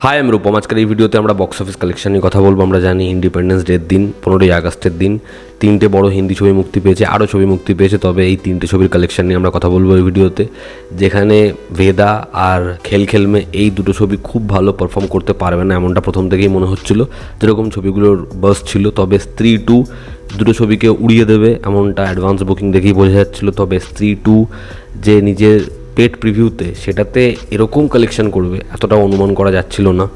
High আমি রূপম। আজকের এই ভিডিওতে আমরা বক্স অফিস কালেকশন নিয়ে কথা বলবো। আমরা জানি ইন্ডিপেন্ডেন্স ডের দিন 15ই আগস্টের দিন 3টে বড় হিন্দি ছবি মুক্তি পেয়েছে, আরও ছবি মুক্তি পেয়েছে। তবে এই 3টে ছবির কালেকশন নিয়ে আমরা কথা বলবো এই ভিডিওতে, যেখানে ভেদা আর খেল খেল মে এই দুটো ছবি খুব ভালো পারফর্ম করতে পারবে না এমনটা প্রথম থেকেই মনে হচ্ছিল, যেরকম ছবিগুলোর বাস ছিল। তবে স্ত্রী 2 দুটো ছবিকে উড়িয়ে দেবে এমনটা অ্যাডভান্স বুকিং দেখেই বোঝা যাচ্ছিলো। তবে স্ত্রী 2 যে নিজের পেড প্রিভিউতে সেটাতে এরকম কালেকশন করবে এতটা অনুমান করা যাচ্ছিল না,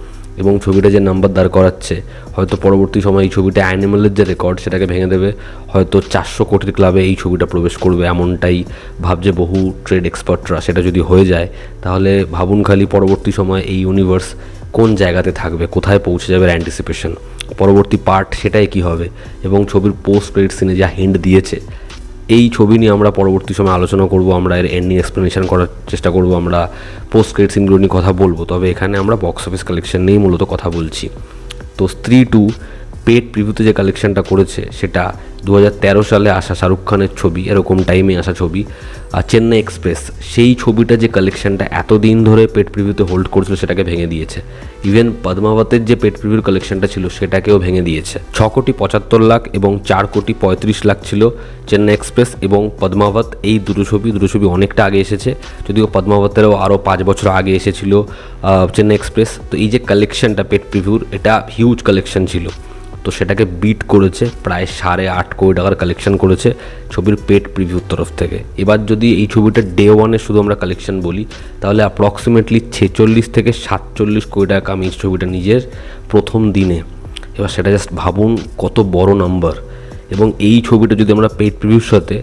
এবং ছবিটা যে নাম্বার দাঁড় করাচ্ছে হয়তো পরবর্তী সময় এই ছবিটা অ্যানিমেলের যে রেকর্ড সেটাকে ভেঙে দেবে। হয়তো 400 কোটির ক্লাবে এই ছবিটা প্রবেশ করবে এমনটাই ভাবছে বহু ট্রেড এক্সপার্টরা। সেটা যদি হয়ে যায় তাহলে ভাবুন খালি পরবর্তী সময় এই ইউনিভার্স কোন জায়গাতে থাকবে, কোথায় পৌঁছে যাবে অ্যান্টিসিপেশন, পরবর্তী পার্ট সেটাই কী হবে। এবং ছবির পোস্ট ক্রেডিট সিনে যা হিন্ট দিয়েছে, এই ছবি নিয়ে আমরা পরবর্তী সময় আলোচনা করব, আমরা এর এন্ডিং এক্সপ্লেনেশন করার চেষ্টা করব, আমরা পোস্ট ক্রেডিট সিনগুলো নিয়ে কথা বলবো। তবে এখানে আমরা বক্স অফিস কালেকশন নিয়েই মূলত কথা বলছি। তো স্ত্রী 2 পেড প্রিভিউতে যে কালেকশনটা করেছে সেটা 2013 সালে আসা শাহরুখ খানের ছবি, এরকম টাইমে আসা ছবি, আর চেন্নাই এক্সপ্রেস, সেই ছবিটা যে কালেকশনটা এতদিন ধরে পেড প্রিভিউতে হোল্ড করেছিল সেটাকে ভেঙে দিয়েছে। ইভেন পদ্মাবতের যে পেড প্রিভিউর কালেকশনটা ছিল সেটাকেও ভেঙে দিয়েছে। 6,75,00,000 এবং 4,35,00,000 ছিল চেন্নাই এক্সপ্রেস এবং পদ্মাবত। এই দুটো ছবি অনেকটা আগে এসেছে, যদিও পদ্মাবতেরও আরও 5 বছর আগে এসেছিল চেন্নাই এক্সপ্রেস। তো এই যে কালেকশনটা পেড প্রিভিউর, এটা হিউজ কালেকশন ছিল। তো সেটাকে বিট করেছে, প্রায় 8.5 কোটি টাকার কালেকশন করেছে ছবির পেড প্রিভিউর তরফ থেকে। এবার যদি এই ছবিটা ডে ওয়ানে শুধু আমরা কালেকশন বলি তাহলে অ্যাপ্রক্সিমেটলি 46 থেকে 47 কোটি টাকা কামিয়েছে ছবিটা নিজের প্রথম দিনে। এবার সেটা জাস্ট ভাবুন কত বড় নাম্বার। এবং এই ছবিটা যদি আমরা পেড প্রিভিউর সাথে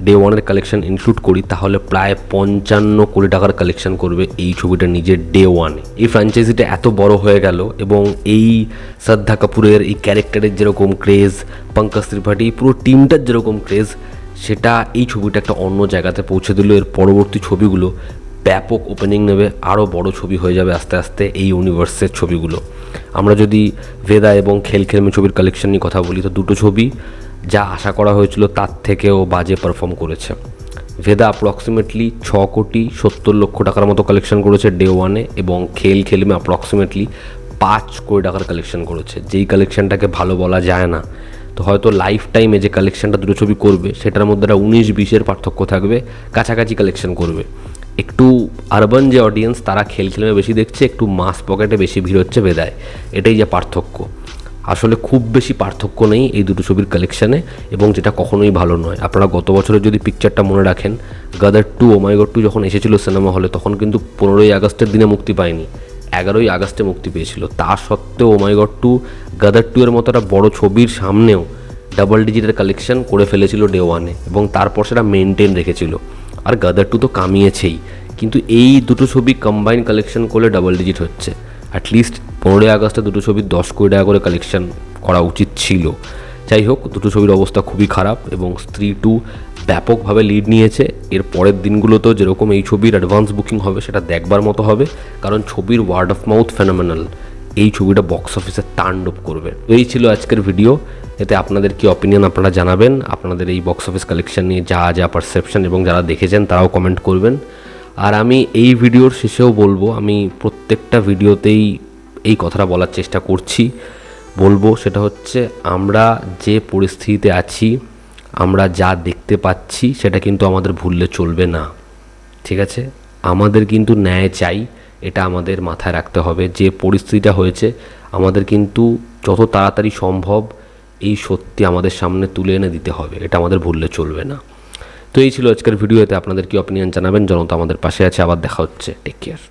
ডে ওয়ানের কালেকশন ইনক্লুড করি তাহলে প্রায় 55 কোটি টাকার কালেকশন করবে এই ছবিটা নিজের ডে ওয়ানে। এই ফ্র্যাঞ্চাইজিটা এত বড় হয়ে গেল এবং এই শ্রদ্ধা কাপুরের এই ক্যারেক্টারের যেরকম ক্রেজ, পঙ্কজ ত্রিপাঠী পুরো টিমটার যেরকম ক্রেজ, সেটা এই ছবিটা একটা অন্য জায়গাতে পৌঁছে দিল। এর পরবর্তী ছবিগুলো ব্যাপক ওপেনিং নেবে, আরও বড় ছবি হয়ে যাবে আস্তে আস্তে এই ইউনিভার্সের ছবিগুলো। আমরা যদি ভেদা এবং খেল খেলমে ছবির কালেকশন নিয়ে কথা বলি তো দুটো ছবি যা আশা করা হয়েছিল তার থেকেও বাজে পারফর্ম করেছে। ভেদা অ্যাপ্রক্সিমেটলি 6,70,00,000 টাকার মতো কালেকশন করেছে ডে ওয়ানে, এবং খেল খেলমে অ্যাপ্রক্সিমেটলি 5 কোটি টাকার কালেকশন করেছে, যেই কালেকশনটাকে ভালো বলা যায় না। তো হয়তো লাইফ টাইমে যে কালেকশনটা দুটো ছবি করবে সেটার মধ্যে একটা 19-20-এর পার্থক্য থাকবে, কাছাকাছি কালেকশন করবে। একটু আরবান যে অডিয়েন্স তারা খেল খেলমে বেশি দেখছে, একটু মাস পকেটে বেশি ভিড় হচ্ছে ভেদায়, এটাই যে পার্থক্য। আসলে খুব বেশি পার্থক্য নেই এই দুটো ছবির কালেকশানে, এবং যেটা কখনোই ভালো নয়। আপনারা গত বছরের যদি পিকচারটা মনে রাখেন, গাদার 2 ও মাই গড 2 যখন এসেছিল সিনেমা হলে তখন কিন্তু 15ই আগস্টের দিনে মুক্তি পায়নি, 11ই আগস্টে মুক্তি পেয়েছিল। তা সত্ত্বেও ও মাই গড 2 গাদার 2 এর মতো একটা বড় ছবির সামনেও ডাবল ডিজিটের কালেকশন করে ফেলেছিল ডে ওয়ানে, এবং তারপর সেটা মেনটেন রেখেছিল। আর গাদার 2 তো কামিয়েছেই, কিন্তু এই দুটো ছবি কম্বাইন কালেকশন করলে ডাবল ডিজিট হচ্ছে। অ্যাটলিস্ট 15ই আগস্টে দুটো ছবির 10 কোটি টাকা করে কালেকশন করা উচিত ছিল। যাই হোক, দুটো ছবির অবস্থা খুবই খারাপ এবং স্ত্রী 2 ব্যাপকভাবে লিড নিয়েছে। এর পরের দিনগুলোতেও যেরকম এই ছবির অ্যাডভান্স বুকিং হবে সেটা দেখবার মতো হবে, কারণ ছবির ওয়ার্ড অফ মাউথ ফেনোমেনাল। এই ছবিটা বক্স অফিসে তাণ্ডব করবে। এই ছিল আজকের ভিডিও। এতে আপনাদের কি অপিনিয়ন আপনারা জানাবেন, আপনাদের এই বক্স অফিস কালেকশন নিয়ে যা পারসেপশন, এবং যারা দেখেছেন তারাও কমেন্ট করবেন। আর আমি এই ভিডিওর শেষেও বলবো, আমি প্রত্যেকটা ভিডিওতেই এই কথাটা বলার চেষ্টা বলবো, সেটা হচ্ছে আমরা যে পরিস্থিতিতে আছি, আমরা যা দেখতে পাচ্ছি সেটা কিন্তু আমাদের ভুললে চলবে না, ঠিক আছে? আমাদের কিন্তু ন্যায় চাই, এটা আমাদের মাথায় রাখতে হবে। যে পরিস্থিতিটা হয়েছে আমাদের কিন্তু যত তাড়াতাড়ি সম্ভব এই সত্যি আমাদের সামনে তুলে এনে দিতে হবে, এটা আমাদের ভুললে চলবে না। তো এই ছিল আজকের ভিডিওতে। আপনাদের কি অপিনিয়ন জানাবেন। জনতা আমাদের পাশে আছে। আবার দেখা হচ্ছে। Take care.